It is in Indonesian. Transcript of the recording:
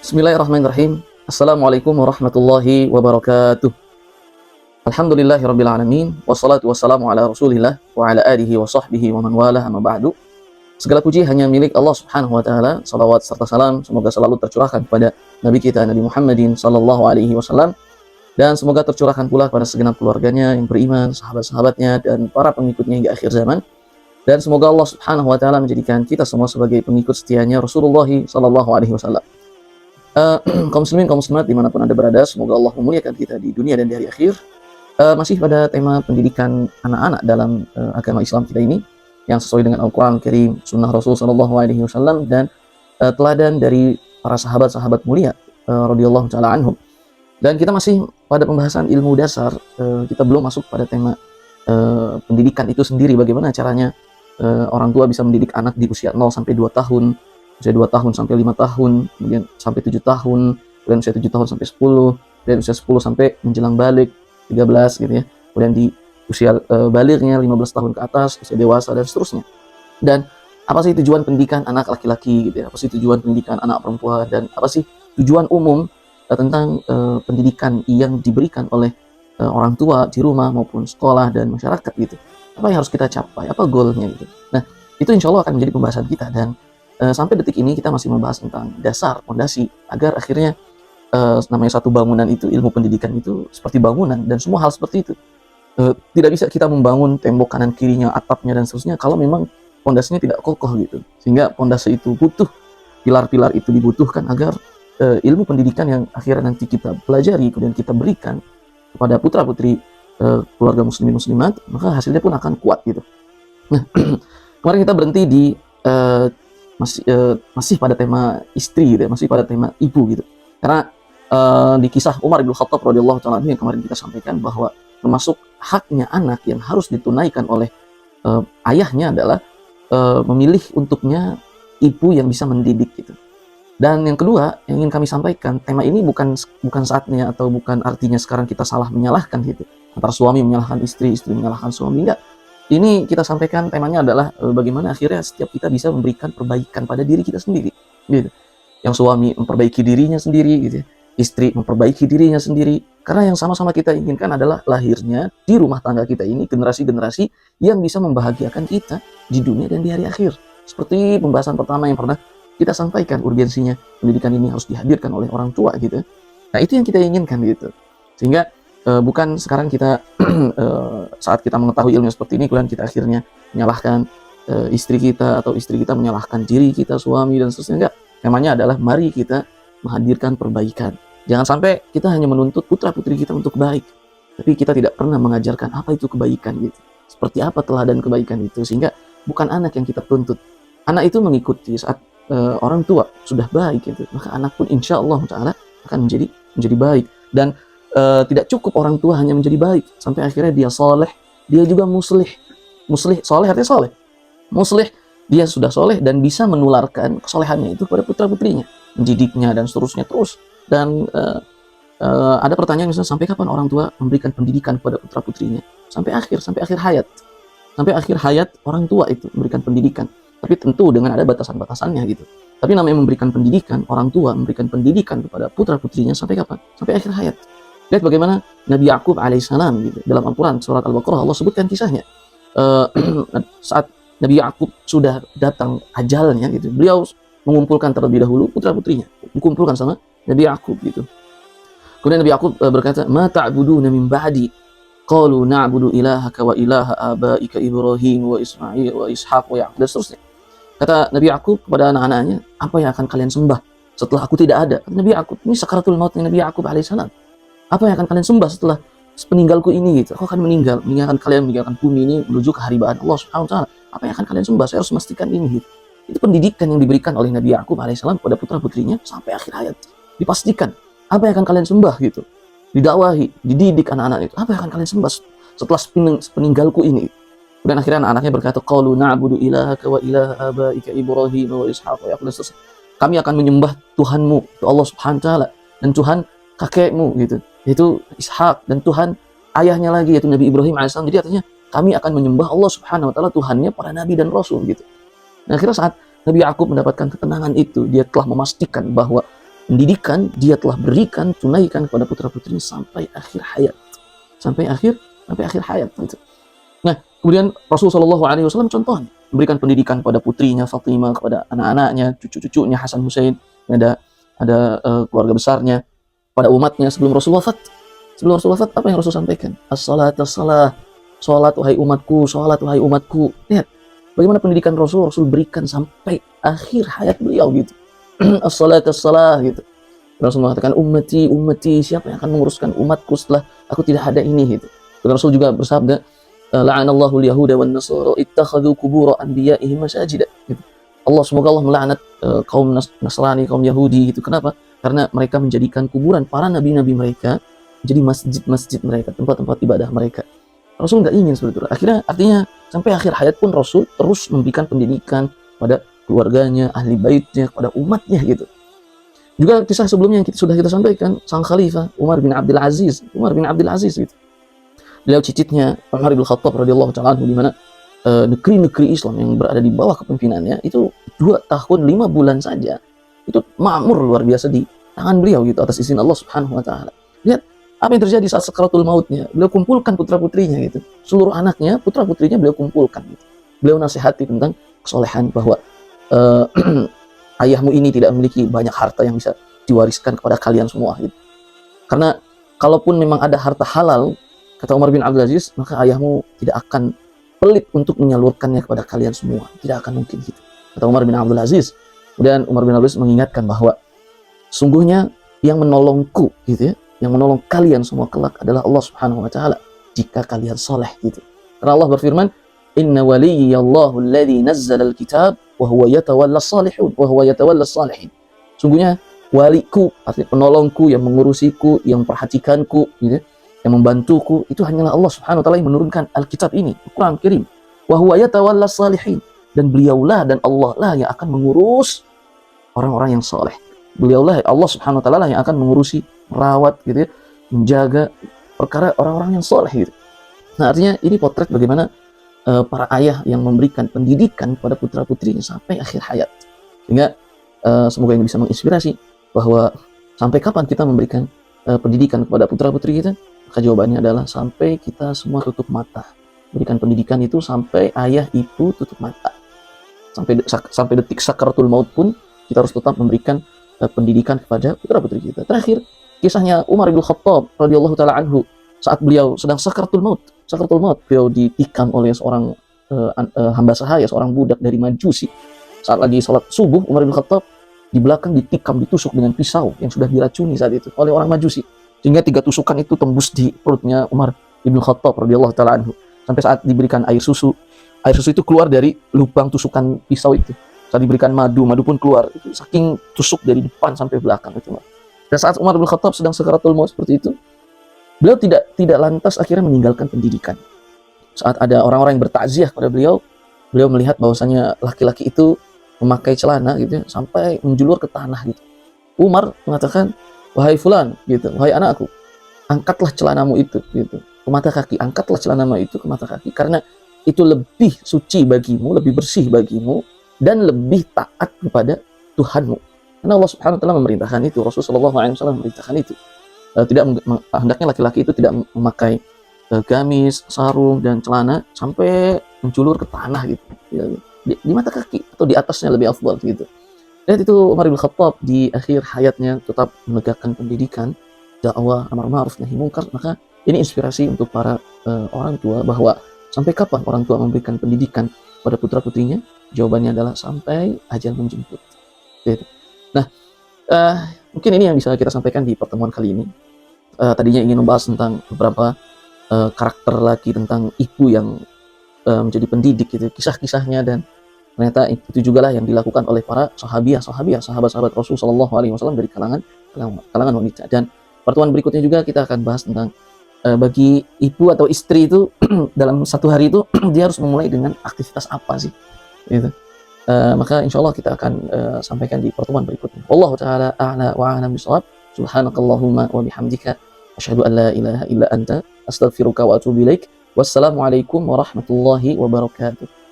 Bismillahirrahmanirrahim. Assalamualaikum warahmatullahi wabarakatuh. Alhamdulillahirabbil alamin wassalatu wassalamu ala Rasulillah wa ala alihi wa sahbihi wa man walah amma ba'du. Segala puji hanya milik Allah Subhanahu wa taala. Salawat serta salam semoga selalu tercurahkan kepada Nabi kita Nabi Muhammadin sallallahu alaihi wasallam, dan semoga tercurahkan pula kepada segenap keluarganya yang beriman, sahabat-sahabatnya dan para pengikutnya hingga akhir zaman. Dan semoga Allah Subhanahu wa taala menjadikan kita semua sebagai pengikut setianya Rasulullah sallallahu alaihi wasallam. Kaum muslimin, kaum muslimat dimanapun Anda berada, semoga Allah memuliakan kita di dunia dan di hari akhir. Masih pada tema pendidikan anak-anak dalam agama Islam kita ini, yang sesuai dengan Al-Quran Karim, Sunnah Rasul Sallallahu Alaihi Wasallam, dan teladan dari para sahabat-sahabat mulia radhiyallahu taala anhum. Dan kita masih pada pembahasan ilmu dasar. Kita belum masuk pada tema pendidikan itu sendiri, bagaimana caranya orang tua bisa mendidik anak di usia 0 sampai 2 tahun, usia 2 tahun sampai 5 tahun, kemudian sampai 7 tahun, kemudian usia 7 tahun sampai 10, dan usia 10 sampai menjelang balik 13 gitu ya. Kemudian di usia balignya 15 tahun ke atas, usia dewasa dan seterusnya. Dan apa sih tujuan pendidikan anak laki-laki gitu ya? Apa sih tujuan pendidikan anak perempuan, dan apa sih tujuan umum tentang pendidikan yang diberikan oleh orang tua di rumah maupun sekolah dan masyarakat gitu. Apa yang harus kita capai? Apa goalnya gitu. Nah, itu insya Allah akan menjadi pembahasan kita, dan sampai detik ini kita masih membahas tentang dasar, fondasi, agar akhirnya namanya satu bangunan itu, ilmu pendidikan itu seperti bangunan, dan semua hal seperti itu. Tidak bisa kita membangun tembok kanan kirinya, atapnya dan seterusnya kalau memang fondasinya tidak kokoh gitu. Sehingga fondasi itu butuh, pilar-pilar itu dibutuhkan agar ilmu pendidikan yang akhirnya nanti kita pelajari, kemudian kita berikan kepada putra-putri keluarga muslimin muslimat, maka hasilnya pun akan kuat gitu. Nah, kemarin kita berhenti di masih pada tema istri gitu ya, masih pada tema ibu gitu. Karena di kisah Umar bin Khattab radhiyallahu taala yang kemarin kita sampaikan bahwa termasuk haknya anak yang harus ditunaikan oleh ayahnya adalah memilih untuknya ibu yang bisa mendidik gitu. Dan yang kedua yang ingin kami sampaikan, tema ini bukan saatnya atau bukan artinya sekarang kita salah menyalahkan gitu, antara suami menyalahkan istri, istri menyalahkan suami, enggak. Ini kita sampaikan temanya adalah bagaimana akhirnya setiap kita bisa memberikan perbaikan pada diri kita sendiri gitu. Yang suami memperbaiki dirinya sendiri gitu ya, istri memperbaiki dirinya sendiri, karena yang sama-sama kita inginkan adalah lahirnya di rumah tangga kita ini generasi-generasi yang bisa membahagiakan kita di dunia dan di hari akhir. Seperti pembahasan pertama yang pernah kita sampaikan, urgensinya pendidikan ini harus dihadirkan oleh orang tua gitu. Nah, itu yang kita inginkan gitu. Sehingga bukan sekarang kita saat kita mengetahui ilmu seperti ini kemudian kita akhirnya menyalahkan istri kita, atau istri kita menyalahkan diri kita, suami dan seterusnya. Enggak. Temanya adalah mari kita menghadirkan perbaikan. Jangan sampai kita hanya menuntut putra-putri kita untuk baik, tapi kita tidak pernah mengajarkan apa itu kebaikan gitu. Seperti apa teladan kebaikan itu, sehingga bukan anak yang kita tuntut. Anak itu mengikuti saat orang tua sudah baik gitu, maka anak pun insya Allah Ta'ala akan menjadi baik. Dan tidak cukup orang tua hanya menjadi baik, sampai akhirnya dia soleh, dia juga muslih. Muslih, soleh artinya soleh. Muslih, dia sudah soleh dan bisa menularkan kesolehannya itu kepada putra-putrinya, mendidiknya dan seterusnya terus. Dan ada pertanyaan misalnya, sampai kapan orang tua memberikan pendidikan kepada putra-putrinya? Sampai akhir hayat. Sampai akhir hayat orang tua itu memberikan pendidikan. Tapi tentu dengan ada batasan-batasannya gitu. Tapi namanya memberikan pendidikan, orang tua memberikan pendidikan kepada putra-putrinya sampai kapan? Sampai akhir hayat. Lihat bagaimana Nabi Yaqub alaihissalam gitu. Dalam Al-Quran surat Al-Baqarah Allah sebutkan kisahnya. Saat Nabi Yaqub sudah datang ajalnya gitu, beliau mengumpulkan terlebih dahulu putra-putrinya, dikumpulkan sama Nabi Yaqub gitu. Kemudian Nabi Yaqub berkata, "Ma ta'buduna min ba'di?" Qalu na'budu ilahaka wa ilaha abaika Ibrahim wa Ismail wa Ishaq wa Yaqub, dan seterusnya. Kata Nabi Yaqub kepada anak-anaknya, apa yang akan kalian sembah setelah aku tidak ada? Kata Nabi Yaqub, ini sakaratul mautnya Nabi Yaqub alaihissalam. Apa yang akan kalian sembah setelah peninggalku ini gitu? Aku akan meninggalkan kalian, meninggalkan bumi ini menuju keharibaan Allah Subhanahu wa taala. Apa yang akan kalian sembah? Saya harus memastikan ini gitu. Itu pendidikan yang diberikan oleh Nabi Yaqub alaihissalam kepada putra-putrinya sampai akhir hayat. Dipastikan apa yang akan kalian sembah gitu. Didakwahi, dididik anak-anak itu. Apa yang akan kalian sembah setelah peninggalku ini? Dan akhirnya anak-anaknya berkata, qalu na'budu ilahaka wa ilaha abaika Ibrahim wa Ishaq wa Yaqub. Kami akan menyembah Tuhanmu, itu Allah Subhanahu wa taala, dan Tuhan kakekmu gitu, yaitu Ishaq, dan Tuhan ayahnya lagi yaitu Nabi Ibrahim alaihissalam. Jadi artinya kami akan menyembah Allah Subhanahu wa taala, Tuhannya para nabi dan rasul gitu. Nah, akhirnya saat Nabi Yaqub mendapatkan ketenangan itu, dia telah memastikan bahwa pendidikan dia telah berikan, tunaikan kepada putra-putrinya sampai akhir hayat. Sampai akhir hayat gitu. Nah, kemudian Rasulullah SAW contohnya memberikan pendidikan kepada putrinya Fatimah, kepada anak-anaknya, cucu-cucunya Hasan Hussein, keluarga besarnya, pada umatnya sebelum Rasul wafat. Sebelum Rasul wafat, apa yang Rasul sampaikan? As-salat, as-salah, salat wahai umatku, salat wahai umatku. Lihat, bagaimana pendidikan Rasul berikan sampai akhir hayat beliau gitu. As-salat, as-salah gitu. Rasul mengatakan, ummati, ummati, siapa yang akan menguruskan umatku setelah aku tidak ada ini gitu. Dan Rasul juga bersabda, la'anallahu al-yahuda wan nasara ittakhadhu qubur anbiya'ihim masajida gitu. Semoga Allah melaknat kaum Nasrani, kaum Yahudi gitu. Kenapa? Karena mereka menjadikan kuburan para nabi-nabi mereka jadi masjid-masjid mereka, tempat-tempat ibadah mereka. Rasul nggak ingin seperti itu. Akhirnya, artinya sampai akhir hayat pun Rasul terus memberikan pendidikan pada keluarganya, ahli baitnya, kepada umatnya gitu. Juga kisah sebelumnya yang sudah kita sampaikan, sang khalifah Umar bin Abdul Aziz gitu. Beliau cicitnya Umar bin Khattab radhiyallahu ta'ala anhu, di mana negeri-negeri Islam yang berada di bawah kepemimpinannya itu 2 tahun 5 bulan saja itu makmur luar biasa di tangan beliau gitu, atas izin Allah Subhanahu wa taala. Lihat apa yang terjadi saat sakaratul mautnya. Beliau kumpulkan putra-putrinya gitu. Seluruh anaknya, putra-putrinya beliau kumpulkan gitu. Beliau nasihati tentang kesolehan bahwa ayahmu ini tidak memiliki banyak harta yang bisa diwariskan kepada kalian semua gitu. Karena kalaupun memang ada harta halal, kata Umar bin Abdul Aziz, maka ayahmu tidak akan pelit untuk menyalurkannya kepada kalian semua. Tidak akan mungkin gitu, kata Umar bin Abdul Aziz. Kemudian Umar bin Abdul Aziz mengingatkan bahwa sungguhnya yang menolongku gitu ya, yang menolong kalian semua kelak adalah Allah Subhanahu wa taala jika kalian soleh gitu. Karena Allah berfirman, inna waliyallahu alladhi nazzala al-kitab wa huwa yatawalla salihun wa huwa yatawalla salihin. Sungguhnya waliku, artinya penolongku, yang mengurusiku, yang memperhatikanku gitu, yang membantuku, itu hanyalah Allah Subhanahu wa taala yang menurunkan Alkitab ini, Al-Qur'an Karim. Wa huwa yatawalla salihin, dan beliaulah dan Allah lah yang akan mengurus orang-orang yang soleh. Beliaulah, Allah Subhanahu wa taala lah yang akan mengurusi, merawat gitu ya, menjaga perkara orang-orang yang soleh gitu. Nah, artinya ini potret bagaimana para ayah yang memberikan pendidikan kepada putra-putrinya sampai akhir hayat. Sehingga semoga ini bisa menginspirasi bahwa sampai kapan kita memberikan pendidikan kepada putra-putri kita. Maka jawabannya adalah sampai kita semua tutup mata. Berikan pendidikan itu sampai ayah ibu tutup mata. Sampai detik sakaratul maut pun kita harus tetap memberikan pendidikan kepada putra-putri kita. Terakhir, kisahnya Umar bin Khattab radhiyallahu taala anhu, saat beliau sedang sakaratul maut, beliau ditikam oleh seorang hamba sahaya, seorang budak dari Majusi. Saat lagi sholat subuh, Umar bin Khattab di belakang ditikam, ditusuk dengan pisau yang sudah diracuni saat itu oleh orang Majusi. Sehingga 3 tusukan itu tembus di perutnya Umar bin Khattab radhiyallahu taala anhu. Sampai saat diberikan air susu itu keluar dari lubang tusukan pisau itu. Saat diberikan madu pun keluar. Itu saking tusuk dari depan sampai belakang itu. Dan saat Umar bin Khattab sedang sakaratul maut seperti itu, beliau tidak lantas akhirnya meninggalkan pendidikan. Saat ada orang-orang yang bertakziah kepada beliau melihat bahwasanya laki-laki itu memakai celana gitu sampai menjulur ke tanah gitu. Umar mengatakan, wahai fulan gitu, wahai anakku, angkatlah celanamu itu gitu ke mata kaki, angkatlah celanamu itu ke mata kaki, karena itu lebih suci bagimu, lebih bersih bagimu, dan lebih taat kepada Tuhanmu. Karena Allah Subhanahu wa taala memerintahkan itu, Rasulullah SAW memerintahkan itu. Hendaknya laki-laki itu tidak memakai gamis, sarung, dan celana sampai menjulur ke tanah gitu. Di mata kaki atau di atasnya lebih afdal gitu. Dan itu Umar bin Khattab di akhir hayatnya tetap menegakkan pendidikan, dakwah, amar ma'ruf nahi munkar. Maka ini inspirasi untuk para orang tua bahwa sampai kapan orang tua memberikan pendidikan pada putra-putrinya? Jawabannya adalah sampai ajal menjemput. Gitu. Nah, mungkin ini yang bisa kita sampaikan di pertemuan kali ini. Tadinya ingin membahas tentang beberapa karakter lagi tentang ibu yang menjadi pendidik gitu, kisah-kisahnya, dan ternyata itu juga lah yang dilakukan oleh para sahabat-sahabat Rasul Shallallahu Alaihi Wasallam dari kalangan wanita. Dan pertemuan berikutnya juga kita akan bahas tentang bagi ibu atau istri itu dalam satu hari itu dia harus memulai dengan aktivitas apa sih? Gitu. Maka insya Allah kita akan sampaikan di pertemuan berikutnya. Wallahu taala a'la wa a'lam bishawab. Subhanakallahumma wa bihamdika asyhadu an la ilaha illa anta astaghfiruka wa atubu ilaik. Wassalamualaikum warahmatullahi wabarakatuh.